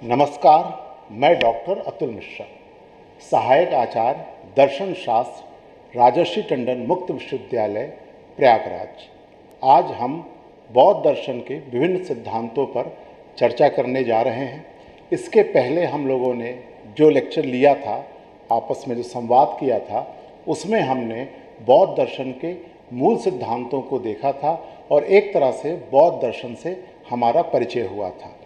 नमस्कार, मैं डॉक्टर अतुल मिश्रा, सहायक आचार्य दर्शन शास्त्र, राजर्षि टंडन मुक्त विश्वविद्यालय, प्रयागराज। आज हम बौद्ध दर्शन के विभिन्न सिद्धांतों पर चर्चा करने जा रहे हैं। इसके पहले हम लोगों ने जो लेक्चर लिया था, आपस में जो संवाद किया था, उसमें हमने बौद्ध दर्शन के मूल सिद्धांतों को देखा था और एक तरह से बौद्ध दर्शन से हमारा परिचय हुआ था।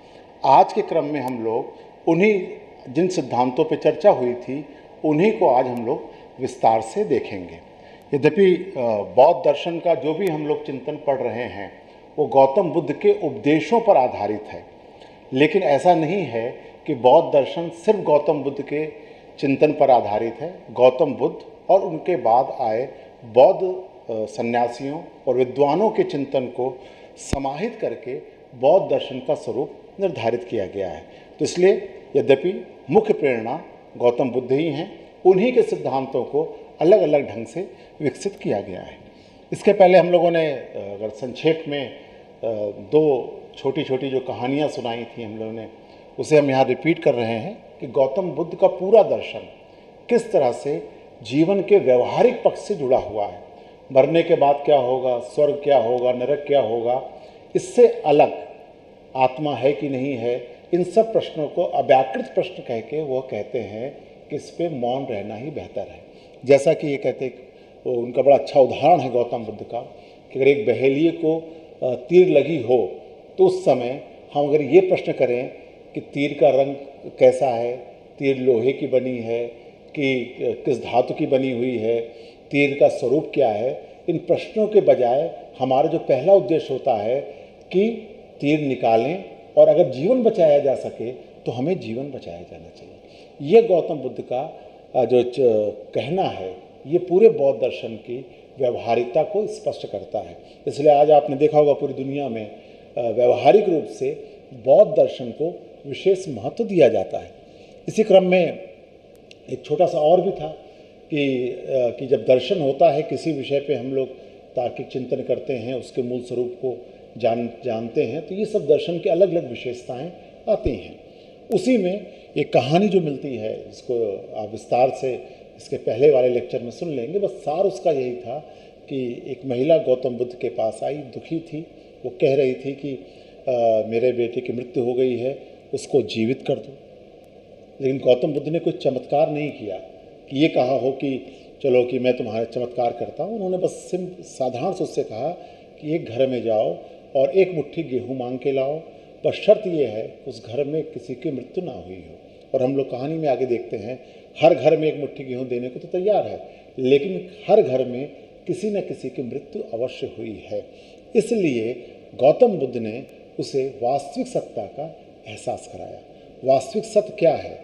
आज के क्रम में हम लोग उन्हीं जिन सिद्धांतों पर चर्चा हुई थी, उन्हीं को आज हम लोग विस्तार से देखेंगे। यद्यपि बौद्ध दर्शन का जो भी हम लोग चिंतन पढ़ रहे हैं वो गौतम बुद्ध के उपदेशों पर आधारित है, लेकिन ऐसा नहीं है कि बौद्ध दर्शन सिर्फ गौतम बुद्ध के चिंतन पर आधारित है। गौतम बुद्ध और उनके बाद आए बौद्ध सन्यासियों और विद्वानों के चिंतन को समाहित करके बौद्ध दर्शन का स्वरूप निर्धारित किया गया है। तो इसलिए यद्यपि मुख्य प्रेरणा गौतम बुद्ध ही हैं, उन्हीं के सिद्धांतों को अलग अलग ढंग से विकसित किया गया है। इसके पहले हम लोगों ने अगर संक्षेप में दो छोटी छोटी जो कहानियाँ सुनाई थी हम लोगों ने, उसे हम यहाँ रिपीट कर रहे हैं कि गौतम बुद्ध का पूरा दर्शन किस तरह से जीवन के व्यवहारिक पक्ष से जुड़ा हुआ है। मरने के बाद क्या होगा, स्वर्ग क्या होगा, नरक क्या होगा, इससे अलग आत्मा है कि नहीं है, इन सब प्रश्नों को अव्याकृत प्रश्न कह के वो कहते हैं कि इस पे मौन रहना ही बेहतर है। जैसा कि ये कहते, उनका बड़ा अच्छा उदाहरण है गौतम बुद्ध का कि अगर एक बहेलिए को तीर लगी हो तो उस समय हम अगर ये प्रश्न करें कि तीर का रंग कैसा है, तीर लोहे की बनी है कि किस धातु की बनी हुई है, तीर का स्वरूप क्या है, इन प्रश्नों के बजाय हमारा जो पहला उद्देश्य होता है कि तीर निकालें और अगर जीवन बचाया जा सके तो हमें जीवन बचाया जाना चाहिए। ये गौतम बुद्ध का जो कहना है, ये पूरे बौद्ध दर्शन की व्यवहारिकता को स्पष्ट करता है। इसलिए आज आपने देखा होगा पूरी दुनिया में व्यवहारिक रूप से बौद्ध दर्शन को विशेष महत्व दिया जाता है। इसी क्रम में एक छोटा सा और भी था कि जब दर्शन होता है किसी विषय पे हम लोग तार्किक चिंतन करते हैं, उसके मूल स्वरूप को जानते हैं, तो ये सब दर्शन की अलग अलग विशेषताएं आती हैं। उसी में एक कहानी जो मिलती है, इसको आप विस्तार से इसके पहले वाले लेक्चर में सुन लेंगे। बस सार उसका यही था कि एक महिला गौतम बुद्ध के पास आई, दुखी थी। वो कह रही थी कि मेरे बेटे की मृत्यु हो गई है, उसको जीवित कर दो। लेकिन गौतम बुद्ध ने कोई चमत्कार नहीं किया कि ये कहा हो कि चलो कि मैं तुम्हारा चमत्कार करता हूँ। उन्होंने बस साधारण से उससे कहा कि एक घर में जाओ और एक मुट्ठी गेहूँ मांग के लाओ, पर शर्त ये है उस घर में किसी की मृत्यु ना हुई हो। और हम लोग कहानी में आगे देखते हैं हर घर में एक मुट्ठी गेहूँ देने को तो तैयार है, लेकिन हर घर में किसी न किसी की मृत्यु अवश्य हुई है। इसलिए गौतम बुद्ध ने उसे वास्तविक सत्ता का एहसास कराया। वास्तविक सत्य क्या है,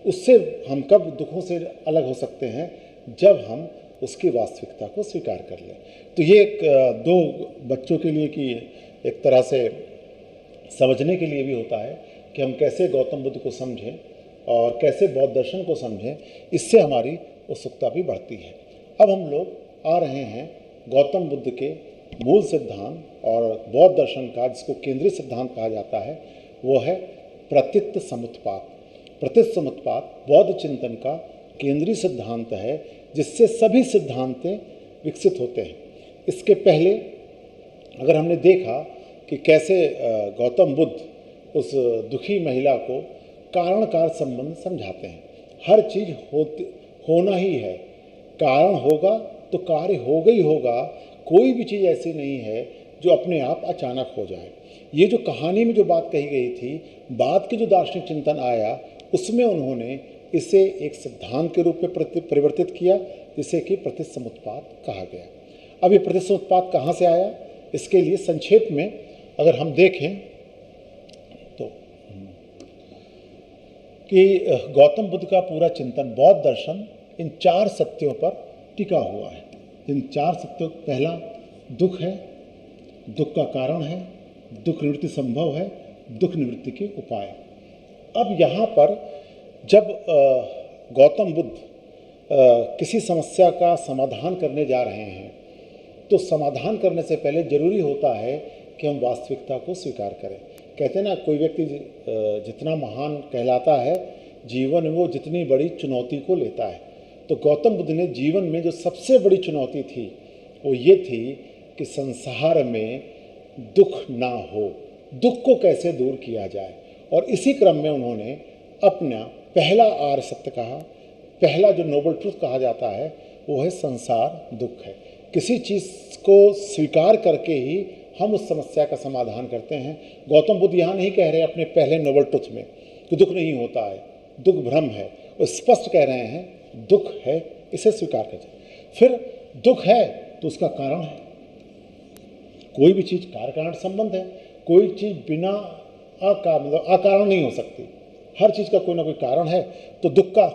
उससे हम कब दुखों से अलग हो सकते हैं, जब हम उसकी वास्तविकता को स्वीकार कर लें। तो ये एक दो बच्चों के लिए कि एक तरह से समझने के लिए भी होता है कि हम कैसे गौतम बुद्ध को समझें और कैसे बौद्ध दर्शन को समझें, इससे हमारी उत्सुकता भी बढ़ती है। अब हम लोग आ रहे हैं गौतम बुद्ध के मूल सिद्धांत और बौद्ध दर्शन का जिसको केंद्रीय सिद्धांत कहा जाता है, वो है प्रतीत समुत्पात। प्रतीत समुत्पात बौद्ध चिंतन का केंद्रीय सिद्धांत है, जिससे सभी सिद्धांतें विकसित होते हैं। इसके पहले अगर हमने देखा कि कैसे गौतम बुद्ध उस दुखी महिला को कारण कार्य संबंध समझाते हैं। हर चीज़ होना ही है, कारण होगा तो कार्य होगा ही होगा। कोई भी चीज़ ऐसी नहीं है जो अपने आप अचानक हो जाए। ये जो कहानी में जो बात कही गई थी, बाद के जो दार्शनिक चिंतन आया, उसमें उन्होंने इसे एक सिद्धांत के रूप में परिवर्तित किया, जिसे कि प्रतीत समुत्पात कहा गया। अब ये प्रतीत समुत्पात कहाँ से आया, इसके लिए संक्षेप में अगर हम देखें तो कि गौतम बुद्ध का पूरा चिंतन, बौद्ध दर्शन इन चार सत्यों पर टिका हुआ है। इन चार सत्यों, पहला दुख है, दुख का कारण है, दुख निवृत्ति संभव है, दुख निवृत्ति के उपाय। अब यहाँ पर जब गौतम बुद्ध किसी समस्या का समाधान करने जा रहे हैं, तो समाधान करने से पहले जरूरी होता है कि हम वास्तविकता को स्वीकार करें। कहते हैं ना, कोई व्यक्ति जितना महान कहलाता है जीवन में, वो जितनी बड़ी चुनौती को लेता है। तो गौतम बुद्ध ने जीवन में जो सबसे बड़ी चुनौती थी वो ये थी कि संसार में दुख ना हो, दुख को कैसे दूर किया जाए। और इसी क्रम में उन्होंने अपना पहला आर्य सत्य कहा, पहला जो नोबल ट्रुथ कहा जाता है वो है संसार दुख है। किसी चीज़ को स्वीकार करके ही हम उस समस्या का समाधान करते हैं। गौतम बुद्ध यहाँ नहीं कह रहे अपने पहले नोबल ट्रुथ में कि दुख नहीं होता है, दुख भ्रम है, वो स्पष्ट कह रहे हैं दुख है, इसे स्वीकार कर जाए। फिर दुख है तो उसका कारण है, कोई भी चीज़ कार्य कारण संबंध है, कोई चीज़ बिना मतलब अकारण नहीं हो सकती, हर चीज़ का कोई ना कोई कारण है, तो दुख का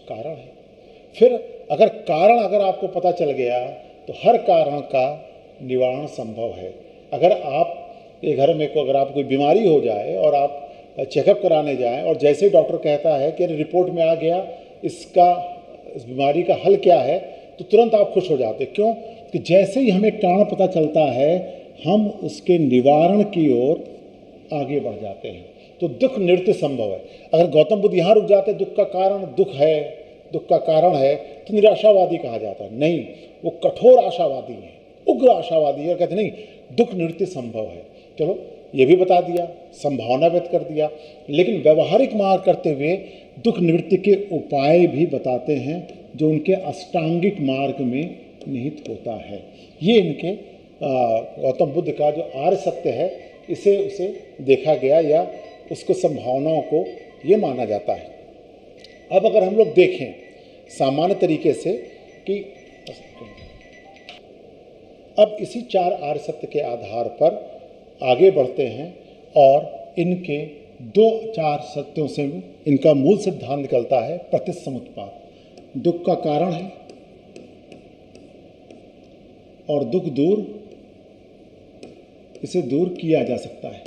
कारण है। फिर अगर कारण अगर आपको पता चल गया तो हर कारण का निवारण संभव है। अगर आप के घर में अगर आप कोई बीमारी हो जाए और आप चेकअप कराने जाएं और जैसे ही डॉक्टर कहता है कि रिपोर्ट में आ गया इस बीमारी का हल क्या है, तो तुरंत आप खुश हो जाते। क्यों? कि जैसे ही हमें कारण पता चलता है हम उसके निवारण की ओर आगे बढ़ जाते हैं। तो दुख निवृत्ति संभव है। अगर गौतम बुद्ध यहाँ रुक जाते दुख का कारण दुख है, दुख का कारण है, तो निराशावादी कहा जाता है। नहीं, वो कठोर आशावादी है, उग्र आशावादी है और कहते नहीं दुख निवृत्ति संभव है। चलो ये भी बता दिया, संभावना व्यक्त कर दिया, लेकिन व्यवहारिक मार्ग करते हुए दुख निवृत्ति के उपाय भी बताते हैं जो उनके अष्टांगिक मार्ग में निहित होता है। ये इनके गौतम बुद्ध का जो आर्य सत्य है इसे उसे देखा गया या उसको संभावनाओं को ये माना जाता है। अब अगर हम लोग देखें सामान्य तरीके से कि अब इसी चार आर्य सत्य के आधार पर आगे बढ़ते हैं और इनके दो चार सत्यों से इनका मूल सिद्धांत निकलता है प्रतिसमुत्पाद। दुख का कारण है और दुख दूर इसे दूर किया जा सकता है।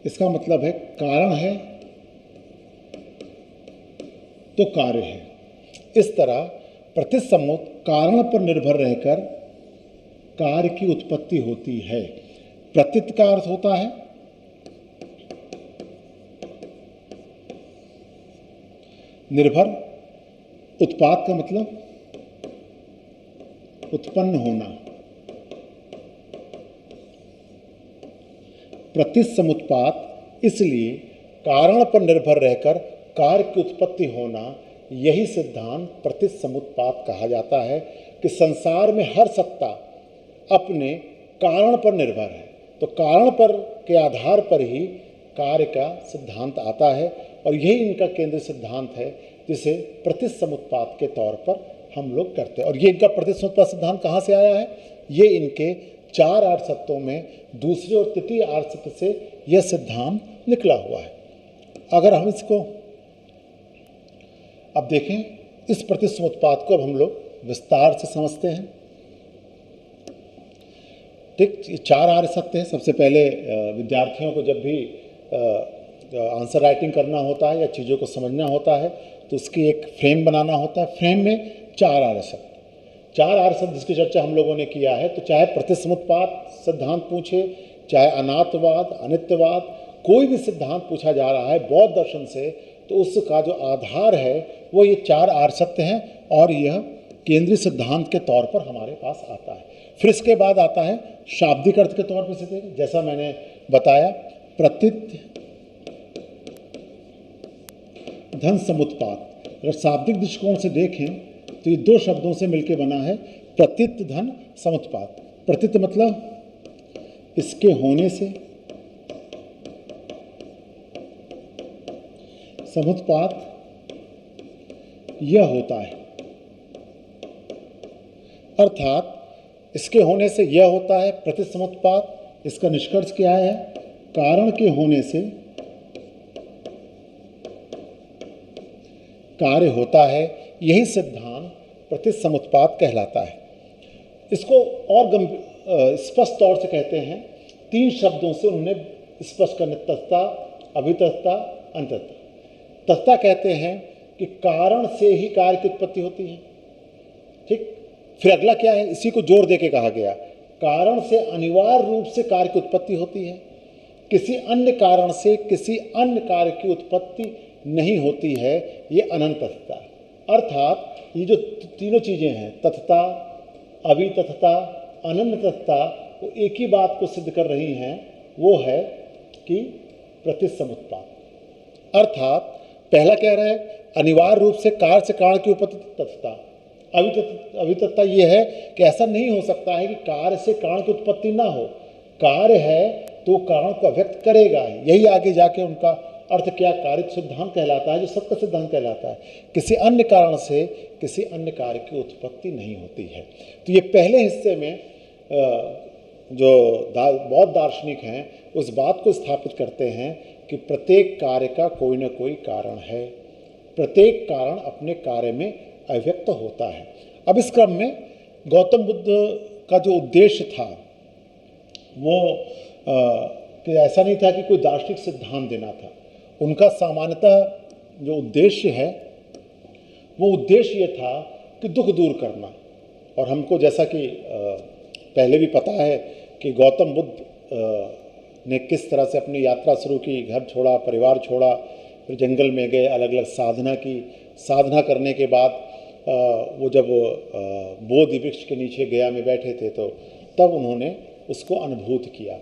इसका मतलब है कारण है तो कार्य है। इस तरह प्रतिसमुत कारण पर निर्भर रहकर कार्य की उत्पत्ति होती है। प्रतीत का अर्थ होता है निर्भर, उत्पाद का मतलब उत्पन्न होना। प्रतिसमुत्पाद इसलिए कारण पर निर्भर रहकर कार्य की उत्पत्ति होना, यही सिद्धांत प्रतिसमुत्पाद कहा जाता है कि संसार में हर सत्ता अपने कारण पर निर्भर है। तो कारण पर के आधार पर ही कार्य का सिद्धांत आता है और यही इनका केंद्रीय सिद्धांत है जिसे प्रतिसमुत्पाद के तौर पर हम लोग करते हैं। और ये इनका प्रतिसमुत्पाद सिद्धांत कहाँ से आया है? ये इनके चार आर्य सत्यों में दूसरे और तृतीय आर्य सत्य से यह सिद्धांत निकला हुआ है। अगर हम इसको अब देखें, इस प्रतिसमुत्पाद को अब हम लोग विस्तार से समझते हैं। ठीक, चार आर्य सत्य हैं। सबसे पहले विद्यार्थियों को जब भी आंसर राइटिंग करना होता है या चीज़ों को समझना होता है तो उसकी एक फ्रेम बनाना होता है। फ्रेम में चार आर्य सत्य, चार आर्य सत्य जिसकी चर्चा हम लोगों ने किया है। तो चाहे प्रतिसमुत्पाद सिद्धांत पूछे, चाहे अनात्मवाद, अनित्यवाद, कोई भी सिद्धांत पूछा जा रहा है बौद्ध दर्शन से, तो उसका जो आधार है वो ये चार आर्य सत्य हैं और यह केंद्रीय सिद्धांत के तौर पर हमारे पास आता है। फिर इसके बाद आता है शाब्दिक अर्थ के तौर पर सिद्ध, जैसा मैंने बताया प्रतीत धन समुत्पाद। अगर शाब्दिक दृष्टिकोण से देखें तो ये दो शब्दों से मिलकर बना है प्रतीत धन समुत्पाद। प्रतीत मतलब इसके होने से, समुत्पाद यह होता है, अर्थात इसके होने से यह होता है प्रतिसमुत्पाद। इसका निष्कर्ष क्या है? कारण के होने से कार्य होता है। यही सिद्धांत प्रतिसमुत्पाद कहलाता है। इसको और स्पष्ट तौर से कहते हैं, तीन शब्दों से उन्होंने स्पष्ट करने, तत्ता, अभितत्ता, अंततता। तत्ता कहते हैं कि कारण से ही कार्य की उत्पत्ति होती है। ठीक, फिर अगला क्या है? इसी को जोड़ दे के कहा गया कारण से अनिवार्य रूप से कार्य की उत्पत्ति होती है, किसी अन्य कारण से किसी अन्य कार्य की उत्पत्ति नहीं होती है, ये अनंतता। अर्थात ये जो तीनों चीज़ें हैं, तथता, अवितथता, अनंतता, वो एक ही बात को सिद्ध कर रही हैं, वो है कि प्रतिसमुत्पाद। अर्थात पहला कह रहा है अनिवार्य रूप से कार्य से कारण की उत्पत्ति तथता। अवितथता ये है कि ऐसा नहीं हो सकता है कि कार्य से कारण की उत्पत्ति ना हो, कार्य है तो कारण को व्यक्त करेगा। यही आगे जाके उनका अर्थ क्या कार्य सिद्धांत कहलाता है, जो सत्य सिद्धांत कहलाता है। किसी अन्य कारण से किसी अन्य कार्य की उत्पत्ति नहीं होती है। तो ये पहले हिस्से में जो बौद्ध दार्शनिक हैं उस बात को स्थापित करते हैं कि प्रत्येक कार्य का कोई ना कोई कारण है, प्रत्येक कारण अपने कार्य में अव्यक्त होता है। अब इस क्रम में गौतम बुद्ध का जो उद्देश्य था वो कि ऐसा नहीं था कि कोई दार्शनिक सिद्धांत देना था। उनका सामान्यतः जो उद्देश्य है वो उद्देश्य ये था कि दुख दूर करना। और हमको जैसा कि पहले भी पता है कि गौतम बुद्ध ने किस तरह से अपनी यात्रा शुरू की, घर छोड़ा, परिवार छोड़ा, फिर जंगल में गए, अलग अलग साधना की। साधना करने के बाद वो जब बोधि वृक्ष के नीचे गया में बैठे थे तो तब उन्होंने उसको अनुभूत किया,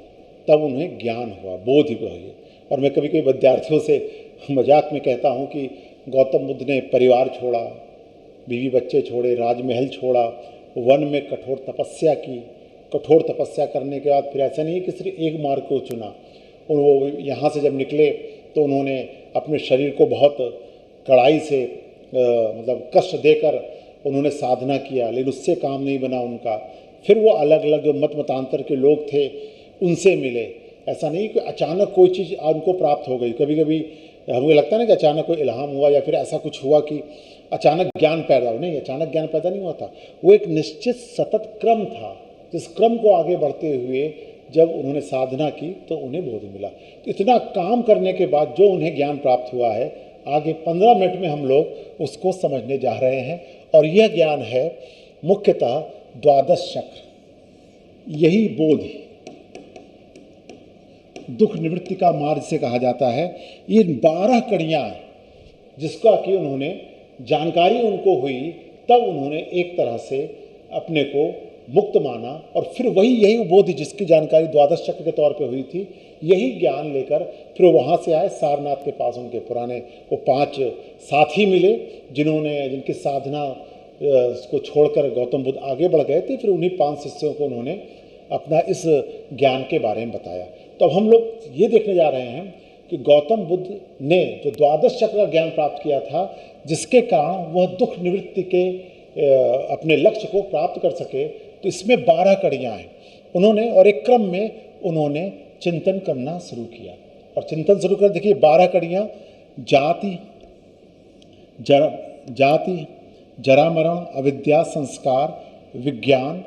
तब उन्हें ज्ञान हुआ, बोध हुआ। और मैं कभी कभी विद्यार्थियों से मजाक में कहता हूँ कि गौतम बुद्ध ने परिवार छोड़ा, बीवी बच्चे छोड़े, राजमहल छोड़ा, वन में कठोर तपस्या की। कठोर तपस्या करने के बाद फिर ऐसा नहीं कि सिर्फ एक मार्ग को चुना, और वो यहाँ से जब निकले तो उन्होंने अपने शरीर को बहुत कड़ाई से मतलब कष्ट देकर उन्होंने साधना किया, लेकिन उससे काम नहीं बना उनका। फिर वो अलग अलग जो मत मतांतर के लोग थे उनसे मिले। ऐसा नहीं कि अचानक कोई चीज़ उनको प्राप्त हो गई। कभी कभी हमें लगता है ना कि अचानक कोई इल्हाम हुआ या फिर ऐसा कुछ हुआ कि अचानक ज्ञान पैदा हो। नहीं, अचानक ज्ञान पैदा नहीं हुआ था। वो एक निश्चित सतत क्रम था, जिस क्रम को आगे बढ़ते हुए जब उन्होंने साधना की तो उन्हें बोध मिला। तो इतना काम करने के बाद जो उन्हें ज्ञान प्राप्त हुआ है, आगे 15 मिनट में हम लोग उसको समझने जा रहे हैं। और यह ज्ञान है मुख्यतः द्वादश चक्र, यही बोध, दुख निवृत्ति का मार्ग से कहा जाता है। ये 12 कड़ियाँ जिसका कि उन्होंने जानकारी उनको हुई, तब उन्होंने एक तरह से अपने को मुक्त माना। और फिर यही बोध जिसकी जानकारी द्वादश चक्र के तौर पे हुई थी, यही ज्ञान लेकर फिर वहाँ से आए सारनाथ के पास। उनके पुराने वो 5 साथी मिले जिनकी साधना को छोड़कर गौतम बुद्ध आगे बढ़ गए थे। फिर उन्हीं 5 शिष्यों को उन्होंने अपना इस ज्ञान के बारे में बताया। तो अब हम लोग ये देखने जा रहे हैं कि गौतम बुद्ध ने जो द्वादश चक्र का ज्ञान प्राप्त किया था, जिसके कारण वह दुख निवृत्ति के अपने लक्ष्य को प्राप्त कर सके, तो इसमें 12 कड़ियाँ हैं उन्होंने। और एक क्रम में उन्होंने चिंतन करना शुरू किया। और चिंतन शुरू कर देखिए 12 कड़ियाँ: जाति, जरा मरण, अविद्या, संस्कार, विज्ञान,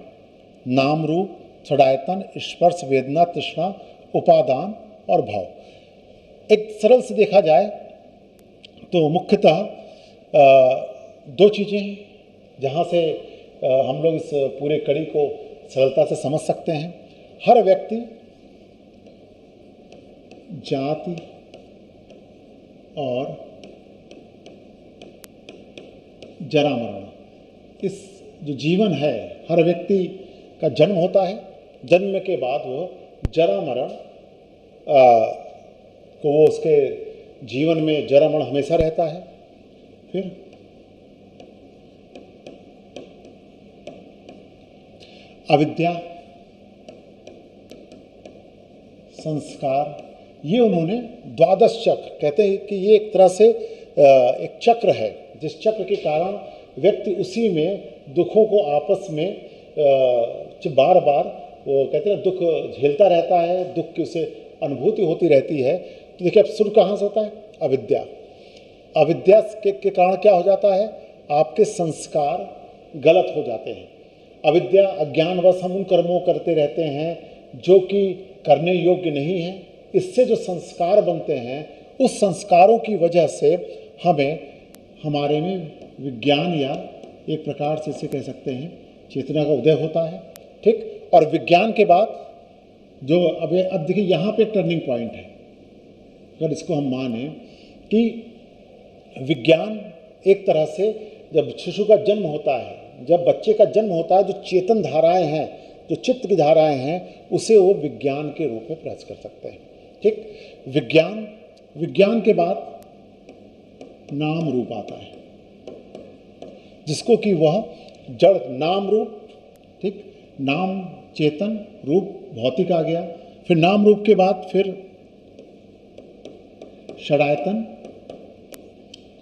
नाम रूप, छड़ायतन, स्पर्श, वेदना, तृष्णा, उपादान और भाव। एक सरल से देखा जाए तो मुख्यतः 2 चीज़ें हैं जहाँ से हम लोग इस पूरे कड़ी को सरलता से समझ सकते हैं। हर व्यक्ति जाति और जरा मरण, इस जो जीवन है, हर व्यक्ति का जन्म होता है, जन्म के बाद वो जरा मरण को वो उसके जीवन में जरा मरण हमेशा रहता है। फिर अविद्या, संस्कार, ये उन्होंने द्वादश चक्र कहते हैं कि ये एक तरह से एक चक्र है, जिस चक्र के कारण व्यक्ति उसी में दुखों को आपस में बार बार वो कहते हैं दुख झेलता रहता है, दुख की उसे अनुभूति होती रहती है। तो देखिए अब शुरू कहाँ से होता है? अविद्या। अविद्या के कारण क्या हो जाता है? आपके संस्कार गलत हो जाते हैं। अविद्या, अज्ञानवश हम उन कर्मों करते रहते हैं जो कि करने योग्य नहीं हैं। इससे जो संस्कार बनते हैं, उस संस्कारों की वजह से हमें हमारे में विज्ञान या एक प्रकार से इसे कह सकते हैं चेतना का उदय होता है। ठीक, और विज्ञान के बाद जो अब देखिए यहाँ पे टर्निंग पॉइंट है, अगर इसको हम माने कि विज्ञान एक तरह से जब शिशु का जन्म होता है, जब बच्चे का जन्म होता है, जो चेतन धाराएं हैं, जो चित्त की धाराएं हैं, उसे वो विज्ञान के रूप में प्रयास कर सकते हैं। ठीक, विज्ञान के बाद नाम रूप आता है, जिसको कि वह जड़ नाम रूप, ठीक, नाम चेतन, रूप भौतिक आ गया। फिर नाम रूप के बाद फिर षडायतन,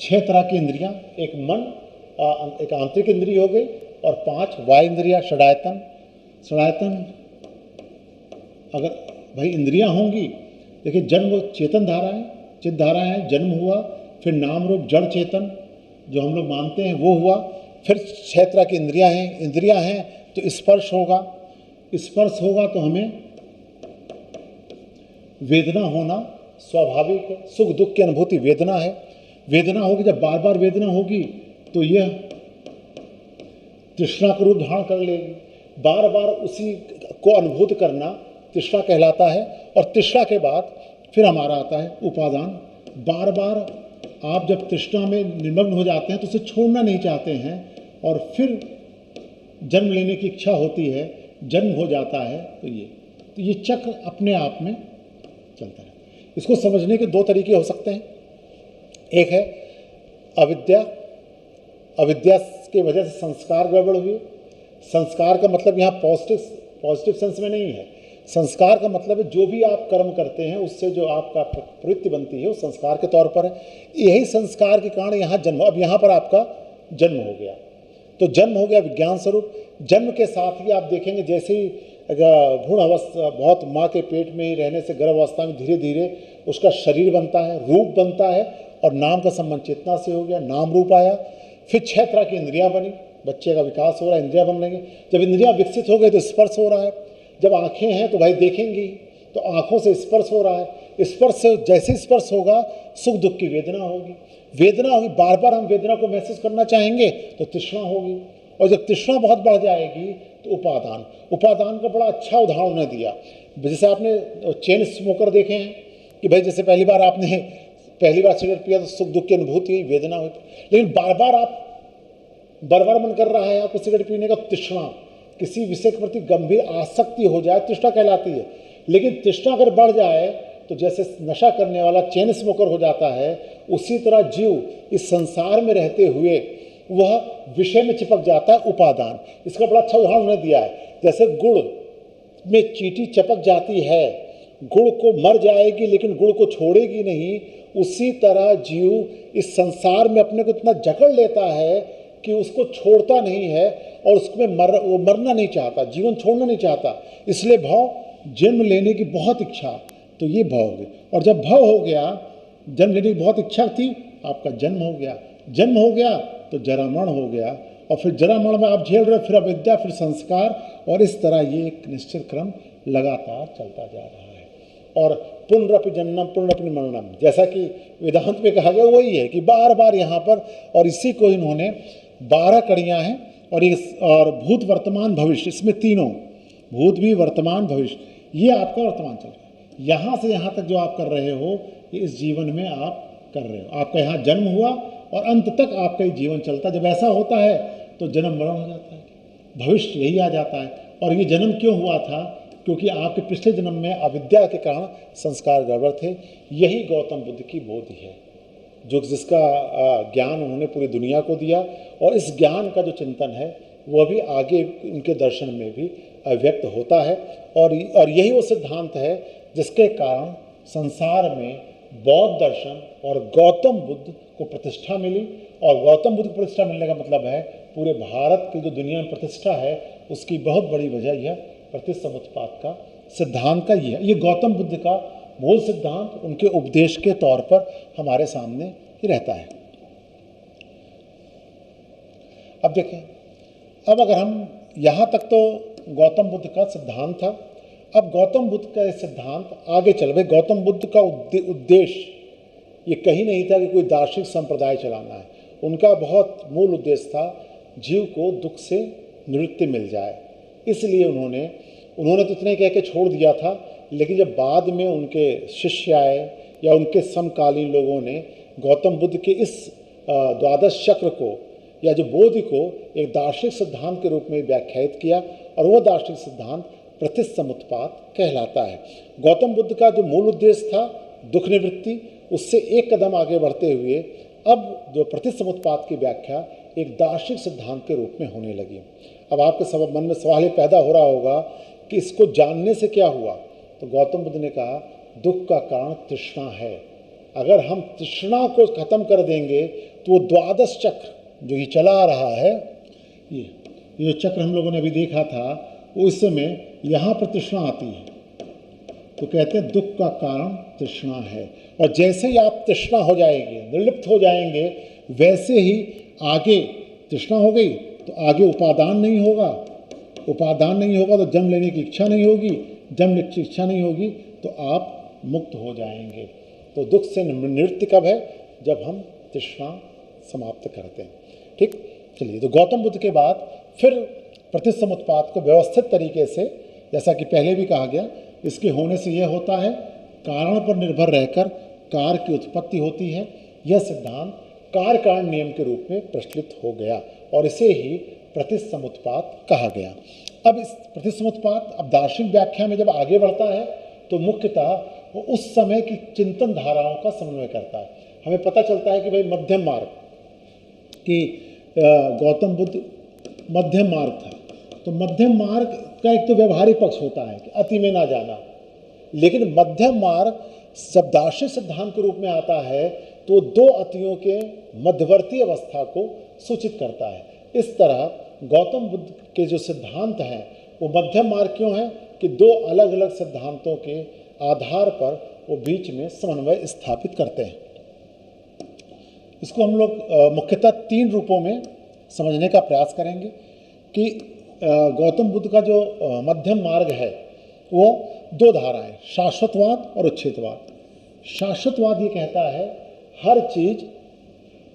6 तरह की इंद्रियां, एक मन, एक आंतरिक इंद्रिय हो गई, और 5 वाय इंद्रियां, षडायतन। अगर भाई इंद्रियां होंगी, देखिए जन्म चेतन धाराएं, चित्त धाराएं हैं, जन्म हुआ, फिर नाम रूप जड़ चेतन जो हम लोग मानते हैं वो हुआ, फिर 6 तरह की इंद्रियां हैं तो स्पर्श होगा तो हमें वेदना होना स्वाभाविक है, सुख दुख की अनुभूति वेदना है। वेदना होगी, जब बार बार वेदना होगी तो यह तृष्णा का रूप धारण कर लेगी, बार बार उसी को अनुभूत करना तृष्णा कहलाता है। और तृष्णा के बाद फिर हमारा आता है उपादान। बार बार आप जब तृष्णा में निमग्न हो जाते हैं तो उसे छोड़ना नहीं चाहते हैं, और फिर जन्म लेने की इच्छा होती है, जन्म हो जाता है, तो ये चक्र अपने आप में चलता है। इसको समझने के 2 तरीके हो सकते हैं। एक है अविद्या की वजह से संस्कार गड़बड़ हुए। संस्कार का मतलब यहाँ पॉजिटिव सेंस में नहीं है। संस्कार का मतलब है जो भी आप कर्म करते हैं उससे जो आपका प्रवृत्ति बनती है वो संस्कार के तौर पर है। यही संस्कार के कारण यहाँ जन्म, अब यहाँ पर आपका जन्म हो गया, तो जन्म हो गया विज्ञान स्वरूप। जन्म के साथ ही आप देखेंगे जैसे ही भ्रूण अवस्था, बहुत माँ के पेट में ही रहने से गर्भावस्था में धीरे धीरे उसका शरीर बनता है, रूप बनता है, और नाम का संबंध चेतना से हो गया, नाम रूप आया। फिर 6 तरह की इंद्रियां बनी, बच्चे का विकास हो रहा है, इंद्रियां बन रही हैं। जब इंद्रियां विकसित हो गई तो स्पर्श हो रहा है। जब आंखें हैं तो भाई देखेंगी, तो आंखों से स्पर्श हो रहा है। स्पर्श से जैसे स्पर्श होगा सुख दुख की वेदना होगी, बार बार हम वेदना को महसूस करना चाहेंगे तो तृष्णा होगी, और जब तृष्णा बहुत बढ़ जाएगी तो उपादान का बड़ा अच्छा उदाहरण उन्होंने दिया। जैसे आपने चेन स्मोकर देखे हैं कि भाई जैसे पहली बार सिगरेट पिया तो सुख दुख की अनुभूति हुई, वेदना हुई, लेकिन बार बार मन कर रहा है आपको सिगरेट पीने का, तृष्णा, किसी विषय के प्रति गंभीर आसक्ति हो जाए, तृष्णा कहलाती है। लेकिन तृष्णा अगर बढ़ जाए तो जैसे नशा करने वाला चेन स्मोकर हो जाता है, उसी तरह जीव इस संसार में रहते हुए वह विषय में चिपक जाता है, उपादान। इसका बड़ा अच्छा उदाहरण उन्होंने दिया है। जैसे गुड़ में चींटी चिपक जाती है, गुड़ को मर जाएगी लेकिन गुड़ को छोड़ेगी नहीं, उसी तरह जीव इस संसार में अपने को इतना जकड़ लेता है कि उसको छोड़ता नहीं है, और उसमें वो मरना नहीं चाहता, जीवन छोड़ना नहीं चाहता। इसलिए जन्म लेने की बहुत इच्छा, तो ये भव हो गया। और जब भव हो गया, जन्म लेने की बहुत इच्छा थी, आपका जन्म हो गया तो जरामरण हो गया, और फिर जरामरण में आप झेल रहे, फिर अविद्या, फिर संस्कार, और इस तरह ये एक निश्चित क्रम लगातार चलता जा रहा है। और पुनरपि जन्मम पुनरपि मरणम, जैसा कि वेदांत में कहा गया वही है कि बार बार यहाँ पर, और इसी को इन्होंने 12 कड़ियाँ हैं, और भूत वर्तमान भविष्य, इसमें तीनों, भूत भी वर्तमान भविष्य, ये आपका वर्तमान चल रहा है। यहाँ से यहाँ तक जो आप कर रहे हो, ये इस जीवन में आप कर रहे हो। आपका यहाँ जन्म हुआ और अंत तक आपका ही जीवन चलता है। जब ऐसा होता है तो जन्म मरण हो जाता है, भविष्य यही आ जाता है। और ये जन्म क्यों हुआ था? क्योंकि आपके पिछले जन्म में अविद्या के कारण संस्कार गड़बड़ थे। यही गौतम बुद्ध की बोधि है, जिसका ज्ञान उन्होंने पूरी दुनिया को दिया, और इस ज्ञान का जो चिंतन है वह भी आगे उनके दर्शन में भी अव्यक्त होता है। और यही वो सिद्धांत है जिसके कारण संसार में बौद्ध दर्शन और गौतम बुद्ध को प्रतिष्ठा मिली। और गौतम बुद्ध को प्रतिष्ठा मिलने का मतलब है पूरे भारत की जो दुनिया में प्रतिष्ठा है उसकी बहुत बड़ी वजह यह प्रतिसमुत्पाद का सिद्धांत का ही है। ये गौतम बुद्ध का मूल सिद्धांत उनके उपदेश के तौर पर हमारे सामने ही रहता है। अब देखें, अब अगर हम यहाँ तक तो गौतम बुद्ध का सिद्धांत था, अब गौतम बुद्ध का सिद्धांत आगे चल गए। गौतम बुद्ध का उद्देश्य ये कहीं नहीं था कि कोई दार्शनिक संप्रदाय चलाना है। उनका बहुत मूल उद्देश्य था जीव को दुख से निवृत्ति मिल जाए। इसलिए उन्होंने उन्होंने तो इतने कह के छोड़ दिया था, लेकिन जब बाद में उनके शिष्य आए या उनके समकालीन लोगों ने गौतम बुद्ध के इस द्वादश चक्र को या जो बोधि को एक दार्शनिक सिद्धांत के रूप में व्याख्यायित किया, और वह दार्शनिक सिद्धांत प्रतिसमुत्पाद कहलाता है। गौतम बुद्ध का जो मूल उद्देश्य था दुख निवृत्ति, उससे एक कदम आगे बढ़ते हुए अब जो प्रतिसमुत्पाद की व्याख्या एक दार्शनिक सिद्धांत के रूप में होने लगी। अब आपके सब मन में सवाल ये पैदा हो रहा होगा कि इसको जानने से क्या हुआ। तो गौतम बुद्ध ने कहा दुख का कारण तृष्णा है। अगर हम तृष्णा को खत्म कर देंगे तो वो द्वादश चक्र जो ये चला रहा है, ये जो चक्र हम लोगों ने अभी देखा था, वो इस समय यहाँ पर तृष्णा आती है तो कहते हैं दुख का कारण तृष्णा है। और जैसे ही आप तृष्णा हो जाएंगे, निर्लिप्त हो जाएंगे, वैसे ही आगे तृष्णा हो गई तो आगे उपादान नहीं होगा, उपादान नहीं होगा तो जन्म लेने की इच्छा नहीं होगी, जन्म लेने की इच्छा नहीं होगी तो आप मुक्त हो जाएंगे। तो दुख से निवृत्ति कब है? जब हम तृष्णा समाप्त करते हैं। ठीक, चलिए, तो गौतम बुद्ध के बाद फिर प्रतिसमुत्पाद को व्यवस्थित तरीके से, जैसा कि पहले भी कहा गया, इसके होने से यह होता है कारण पर निर्भर रहकर कार्य की उत्पत्ति होती है। यह सिद्धांत कार्य कारण नियम के रूप में प्रचलित हो गया और इसे ही प्रतिसमुत्पाद कहा गया। अब इस प्रतिसमुत्पाद अब दार्शनिक व्याख्या में जब आगे बढ़ता है तो मुख्यतः वो उस समय की चिंतन धाराओं का समन्वय करता है। हमें पता चलता है कि भाई मध्यम मार्ग, कि गौतम बुद्ध मध्यम मार्ग था, तो मध्यम मार्ग का एक तो व्यवहारिक पक्ष होता है कि अति में ना जाना, लेकिन मध्यम मार्ग जब दार्शनिक सिद्धांत के रूप में आता है तो दो अतियों के मध्यवर्ती अवस्था को सूचित करता है। इस तरह गौतम बुद्ध के जो सिद्धांत हैं वो मध्यम मार्ग क्यों है कि दो अलग अलग सिद्धांतों के आधार पर वो बीच में समन्वय स्थापित करते हैं। इसको हम लोग मुख्यतः तीन रूपों में समझने का प्रयास करेंगे कि गौतम बुद्ध का जो मध्यम मार्ग है वो दो धाराएं, शाश्वतवाद और उच्छेदवाद। शाश्वतवाद ये कहता है हर चीज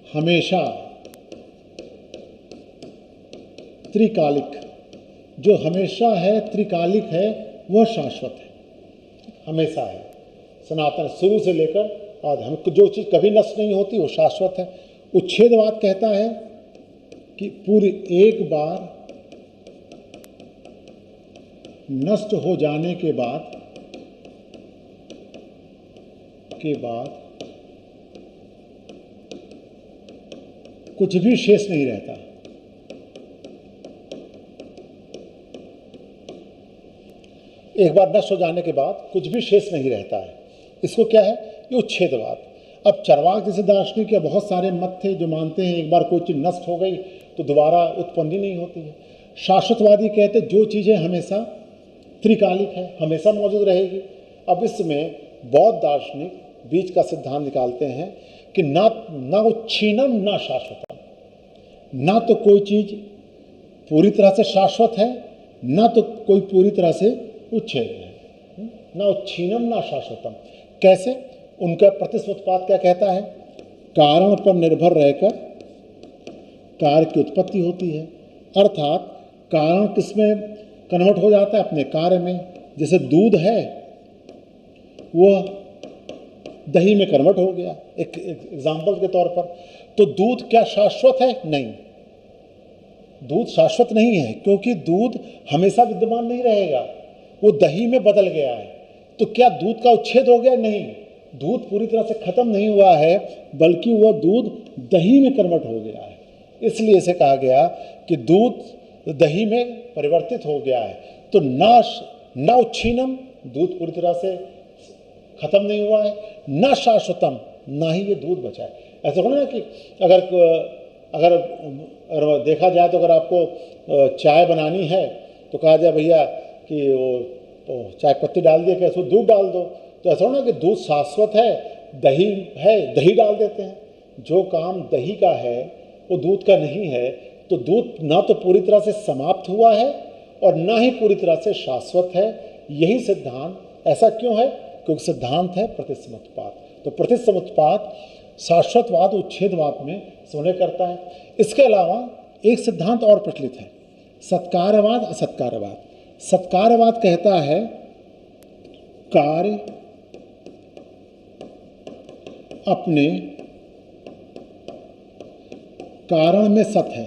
हमेशा त्रिकालिक, जो हमेशा है त्रिकालिक है वह शाश्वत है, हमेशा है, सनातन, शुरू से लेकर आज हम जो चीज़ कभी नष्ट नहीं होती वो शाश्वत है। उच्छेदवाद कहता है कि पूरी एक बार नष्ट हो जाने के बाद कुछ भी शेष नहीं रहता। एक बार नष्ट हो जाने के बाद कुछ भी शेष नहीं रहता है, इसको क्या है? ये उच्छेदवाद। अब चरवाक जैसे दार्शनिक के बहुत सारे मत थे जो मानते हैं एक बार कोई चीज़ नष्ट हो गई तो दोबारा उत्पन्न ही नहीं होती है। शाश्वतवादी कहते जो चीज़ें हमेशा त्रिकालिक है, हमेशा मौजूद रहेगी। अब इसमें बौद्ध दार्शनिक बीच का सिद्धांत निकालते हैं कि ना उच्छिन्नम ना शाश्वतम, ना तो कोई चीज़ पूरी तरह से शाश्वत है, ना तो कोई पूरी तरह से उच्छेद है, ना उच्छिन्नम ना शाश्वतम। कैसे? उनका प्रतिसमुत्पाद क्या कहता है? कारण पर निर्भर रहकर कार्य की उत्पत्ति होती है, अर्थात कारण किसमें कन्वर्ट हो जाता है? अपने कार्य में। जैसे दूध है वह दही में कन्वर्ट हो गया, एक एग्जाम्पल के तौर पर। तो दूध क्या शाश्वत है? नहीं, दूध शाश्वत नहीं है, क्योंकि दूध हमेशा विद्यमान नहीं रहेगा, वो दही में बदल गया है। तो क्या दूध का उच्छेद हो गया? नहीं, दूध पूरी तरह से खत्म नहीं हुआ है, बल्कि वह दूध दही में कन्वर्ट हो गया है। इसलिए इसे कहा गया कि दूध दही में परिवर्तित हो गया है। तो ना उच्छिन्नम, दूध पूरी तरह से खत्म नहीं हुआ है, ना शाश्वतम, ना ही ये दूध बचा है। ऐसा होना ना कि अगर देखा जाए तो अगर आपको चाय बनानी है तो कहा जाए भैया कि वो तो चाय पत्ती डाल दिए, कैसे दूध डाल दो, तो ऐसा होना कि दूध शाश्वत है, दही है, दही डाल देते हैं। जो काम दही का है वो दूध का नहीं है, तो दूध ना तो पूरी तरह से समाप्त हुआ है और ना ही पूरी तरह से शाश्वत है। यही सिद्धांत ऐसा क्यों है? क्योंकि सिद्धांत है प्रतिसमुत्पाद। तो प्रतिसमुत्पाद शाश्वतवाद उच्छेदवाद में सोने करता है। इसके अलावा एक सिद्धांत और प्रचलित है, सत्कार्यवाद असत्कार्यवाद। सत्कारवाद कहता है कार्य अपने कारण में सत है,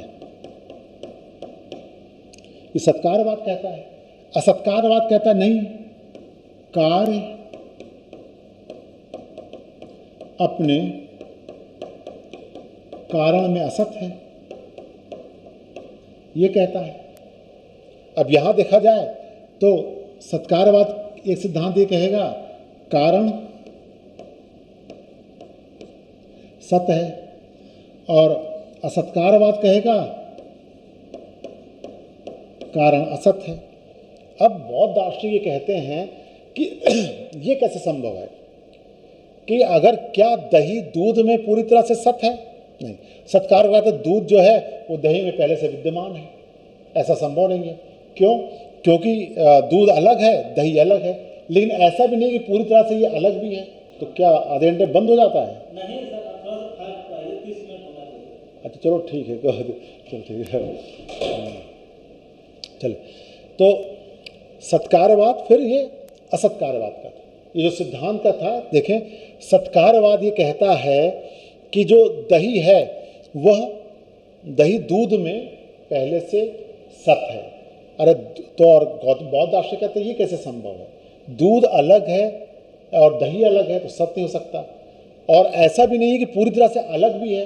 ये सत्कारवाद कहता है। असत्कारवाद कहता है नहीं, कार्य अपने कारण में असत है, ये कहता है। अब यहां देखा जाए तो सत्कारवाद एक सिद्धांत ये कहेगा कारण सत है, और असत्कारवाद कहेगा कारण असत है। अब बौद्ध दार्शनिक ये कहते हैं कि ये कैसे संभव है कि अगर क्या दही दूध में पूरी तरह से सत है? नहीं, सत्कारवाद तो दूध जो है वो दही में पहले से विद्यमान है, ऐसा संभव नहीं है। क्यों? क्योंकि दूध अलग है, दही अलग है, लेकिन ऐसा भी नहीं कि पूरी तरह से ये अलग भी है। तो क्या आधे घंटे बंद हो जाता है? नहीं सर, थोड़ा सा फर्क पहले 30 मिनट होना चाहिए। अच्छा चलो ठीक है, चलो ठीक है, चलो। तो सत्कारवाद, फिर ये असत्कारवाद का था, ये जो सिद्धांत का था। देखें, सत्कारवाद ये कहता है कि जो दही है वह दही दूध में पहले से सत है। अरे तो और बौद्ध दार्शनिक कहते हैं ये कैसे संभव है? दूध अलग है और दही अलग है तो सत्य नहीं हो सकता, और ऐसा भी नहीं है कि पूरी तरह से अलग भी है।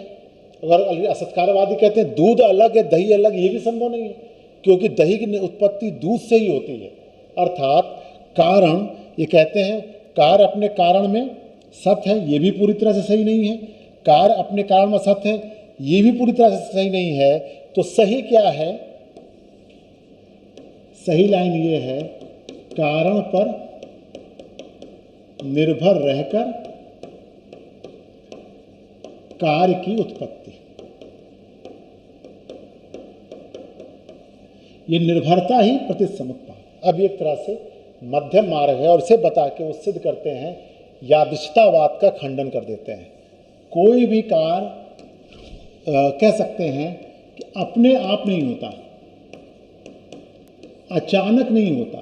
अगर असत्कारवादी कहते हैं दूध अलग है दही अलग, ये भी संभव नहीं है, क्योंकि दही की उत्पत्ति दूध से ही होती है। अर्थात कारण, ये कहते हैं कार्य अपने कारण में सत्य है, ये भी पूरी तरह से सही नहीं है। कार्य अपने कारण में सत्य है, ये भी पूरी तरह से सही नहीं है। तो सही क्या है? सही लाइन ये है, कारण पर निर्भर रहकर कार्य की उत्पत्ति। ये निर्भरता ही प्रतिसमुत्पाद। अब एक तरह से मध्यम मार्ग है, और इसे बता के वो सिद्ध करते हैं, यादृच्छतावाद का खंडन कर देते हैं। कोई भी कार्य कह सकते हैं कि अपने आप नहीं होता, अचानक नहीं होता,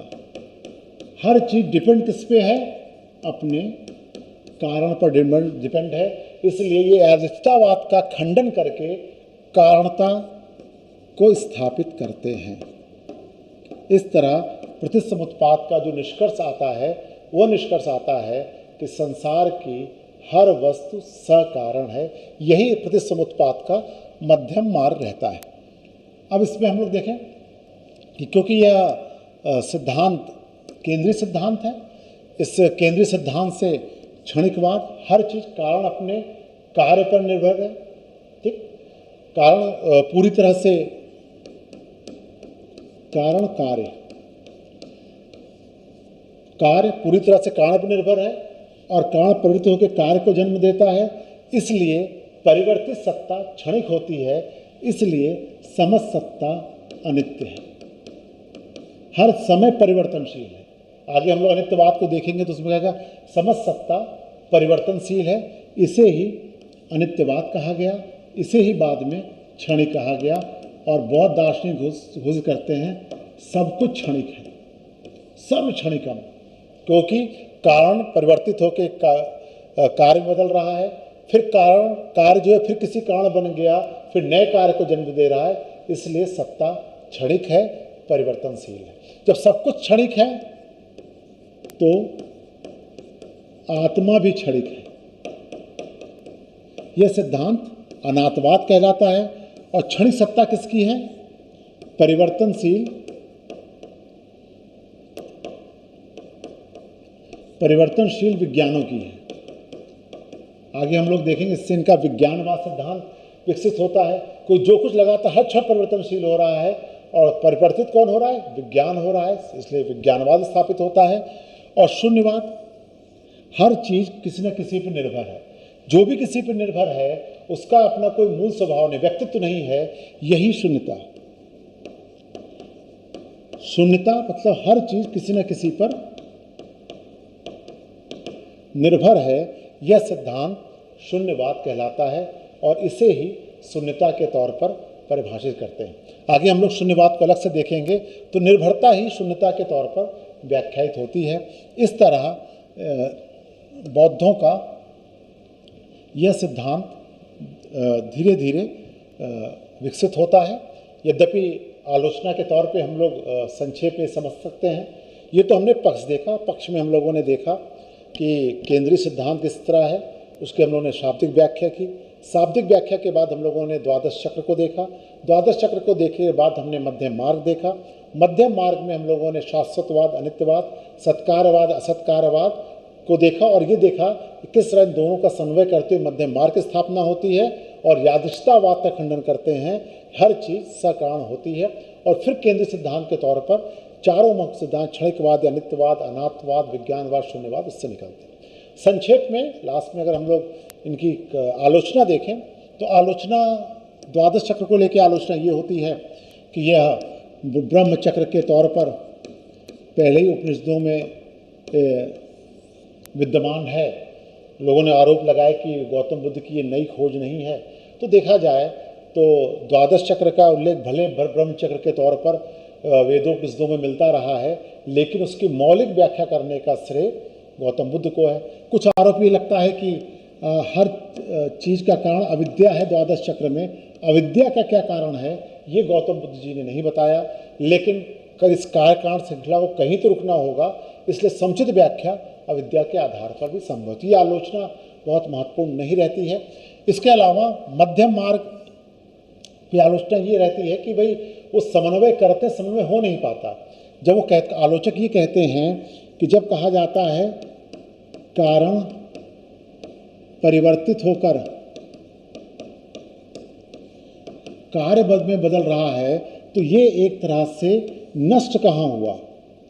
हर चीज डिपेंड किस पे है? अपने कारण पर डिपेंड है। इसलिए ये यादृच्छतावाद का खंडन करके कारणता को स्थापित करते हैं। इस तरह प्रतिसमुत्पाद का जो निष्कर्ष आता है, वो निष्कर्ष आता है कि संसार की हर वस्तु सकारण है। यही प्रतिसमुत्पाद का मध्यम मार्ग रहता है। अब इसमें हम लोग देखें कि क्योंकि यह सिद्धांत केंद्रीय सिद्धांत है, इस केंद्रीय सिद्धांत से क्षणिकवाद, हर चीज कारण अपने कार्य पर निर्भर है। ठीक, कारण पूरी तरह से कारण कार्य पूरी तरह से कारण पर निर्भर है, और कारण प्रवृत्त होकर कार्य को जन्म देता है। इसलिए परिवर्तित सत्ता क्षणिक होती है, इसलिए समस्त सत्ता अनित्य है, हर समय परिवर्तनशील है। आगे हम लोग अनित्यवाद को देखेंगे तो उसमें कहेगा समस्त सत्ता परिवर्तनशील है, इसे ही अनित्यवाद कहा गया, इसे ही बाद में क्षणिक कहा गया। और बौद्ध दार्शनिक घुस करते हैं सब कुछ क्षणिक है, सब क्षणिकम, क्योंकि कारण परिवर्तित होकर कार्य बदल रहा है, फिर कार्य जो है फिर किसी कारण बन गया, फिर नए कार्य को जन्म दे रहा है, इसलिए सत्ता क्षणिक है, परिवर्तनशील है। जब सब कुछ क्षणिक है तो आत्मा भी क्षणिक है। यह सिद्धांत अनात्मवाद कहलाता है। और क्षणिक सत्ता किसकी है? परिवर्तनशील विज्ञानों की है। आगे हम लोग देखेंगे, इससे इनका विज्ञानवाद सिद्धांत विकसित होता है। कोई जो कुछ लगाता है हर क्षण परिवर्तनशील हो रहा है, और परिवर्तित कौन हो रहा है? विज्ञान हो रहा है, इसलिए विज्ञानवाद स्थापित होता है। और शून्यवाद, हर चीज किसी न किसी पर निर्भर है, जो भी किसी पर निर्भर है उसका अपना कोई मूल स्वभाव नहीं, व्यक्तित्व नहीं है, यही शून्यता। शून्यता मतलब हर चीज किसी न किसी पर निर्भर है, यह सिद्धांत शून्यवाद कहलाता है, और इसे ही शून्यता के तौर पर परिभाषित करते हैं। आगे हम लोग शून्यवाद को अलग से देखेंगे तो निर्भरता ही शून्यता के तौर पर व्याख्यायित होती है। इस तरह बौद्धों का यह सिद्धांत धीरे धीरे विकसित होता है। यद्यपि आलोचना के तौर पे हम लोग संक्षेप में समझ सकते हैं। ये तो हमने पक्ष देखा, पक्ष में हम लोगों ने देखा कि केंद्रीय सिद्धांत किस तरह है, उसके हम लोगों ने शाब्दिक व्याख्या की। शाब्दिक व्याख्या के बाद हम लोगों ने द्वादश चक्र को देखा। द्वादश चक्र को देखने के बाद हमने मध्यम मार्ग देखा। मध्यम मार्ग में हम लोगों ने शाश्वतवाद, अनित्यवाद, सत्कारवाद, असत्कारवाद को देखा और ये देखा कि किस तरह इन दोनों का समन्वय करते हुए मध्यम मार्ग की स्थापना होती है और यादृच्छिकतावाद का खंडन करते हैं। हर चीज़ सकारण होती है। और फिर केंद्रीय सिद्धांत के तौर पर चारों मुख्य सिद्धांत क्षणिकवाद, अनित्यवाद, अनात्मवाद, विज्ञानवाद, शून्यवाद इससे निकलते हैं। संक्षेप में लास्ट में अगर हम लोग इनकी आलोचना देखें तो आलोचना द्वादश चक्र को लेकर आलोचना ये होती है कि यह ब्रह्म चक्र के तौर पर पहले ही उपनिषदों में विद्यमान है। लोगों ने आरोप लगाया कि गौतम बुद्ध की ये नई खोज नहीं है। तो देखा जाए तो द्वादश चक्र का उल्लेख भले ब्रह्म चक्र के तौर पर वेदोपनिषदों में मिलता रहा है, लेकिन उसकी मौलिक व्याख्या करने का श्रेय गौतम बुद्ध को है। कुछ आरोप ये लगता है कि हर चीज़ का कारण अविद्या है। द्वादश चक्र में अविद्या का क्या कारण है ये गौतम बुद्ध जी ने नहीं बताया, लेकिन इस कार्य कारण श्रृंखला को कहीं तो रुकना होगा, इसलिए समुचित व्याख्या अविद्या के आधार पर भी संभव थी। आलोचना बहुत महत्वपूर्ण नहीं रहती है। इसके अलावा मध्यम मार्ग की आलोचना ये रहती है कि भाई वो समन्वय करते समन्वय हो नहीं पाता। जब वो आलोचक ये कहते हैं कि जब कहा जाता है कारण परिवर्तित होकर कार्य में बदल रहा है तो ये एक तरह से नष्ट कहाँ हुआ।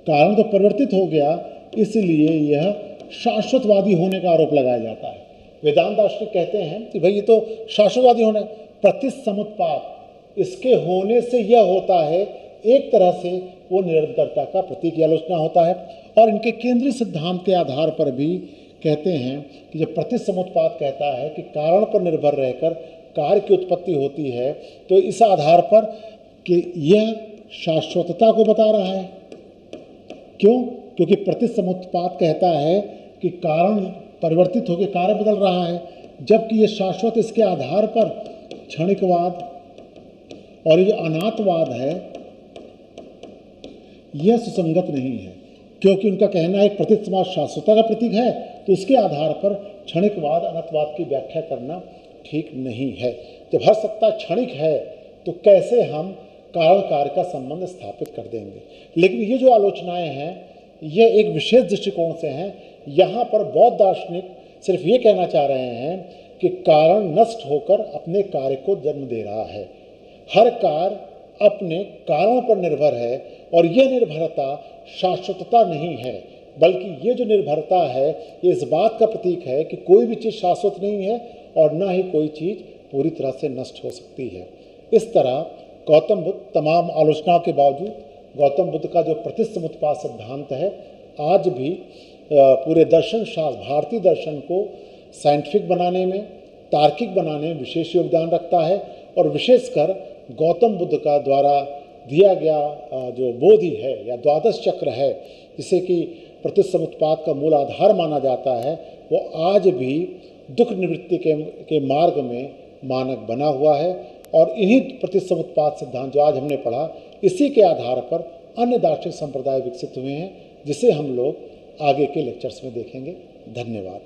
कारण तो परिवर्तित हो गया, इसलिए यह शाश्वतवादी होने का आरोप लगाया जाता है। वेदांत दार्शनिक कहते हैं कि भाई ये तो शाश्वतवादी होने, प्रतिसमुत्पाद इसके होने से यह होता है, एक तरह से वो निरंतरता का प्रतीक की आलोचना होता है। और इनके केंद्रीय सिद्धांत के आधार पर भी कहते हैं कि जब प्रतिसमुत्पाद कहता है कि कारण पर निर्भर रहकर कार्य की उत्पत्ति होती है, तो इस आधार पर कि यह शाश्वतता को बता रहा है। क्यों? क्योंकि प्रतिसमुत्पाद कहता है कि कारण परिवर्तित होकर कार्य बदल रहा है, जबकि ये शाश्वत इसके आधार पर क्षणिकवाद और ये जो अनात्मवाद है यह सुसंगत नहीं है। क्योंकि उनका कहना है प्रतिसमाज शाश्वतता का प्रतीक है, तो उसके आधार पर क्षणिकवाद, अनात्मवाद की व्याख्या करना ठीक नहीं है। जब हर सत्ता क्षणिक है तो कैसे हम कारण कार्य का संबंध स्थापित कर देंगे। लेकिन ये जो आलोचनाएं हैं यह एक विशेष दृष्टिकोण से हैं। यहाँ पर बौद्ध दार्शनिक सिर्फ ये कहना चाह रहे हैं कि कारण नष्ट होकर अपने कार्य को जन्म दे रहा है। हर कार्य अपने कारण पर निर्भर है और यह निर्भरता शाश्वतता नहीं है, बल्कि ये जो निर्भरता है ये इस बात का प्रतीक है कि कोई भी चीज़ शाश्वत नहीं है और ना ही कोई चीज़ पूरी तरह से नष्ट हो सकती है। इस तरह गौतम बुद्ध तमाम आलोचनाओं के बावजूद गौतम बुद्ध का जो प्रतिसमुत्पाद सिद्धांत है आज भी पूरे दर्शन शास्त्र, भारतीय दर्शन को साइंटिफिक बनाने में, तार्किक बनाने में विशेष योगदान रखता है। और विशेषकर गौतम बुद्ध का द्वारा दिया गया जो बोधि है या द्वादश चक्र है, जिसे कि प्रतिसमुत्पाद का मूल आधार माना जाता है, वो आज भी दुख निवृत्ति के मार्ग में मानक बना हुआ है। और इन्हीं प्रतिसमुत्पाद सिद्धांत जो आज हमने पढ़ा, इसी के आधार पर अन्य दार्शनिक संप्रदाय विकसित हुए हैं, जिसे हम लोग आगे के लेक्चर्स में देखेंगे। धन्यवाद।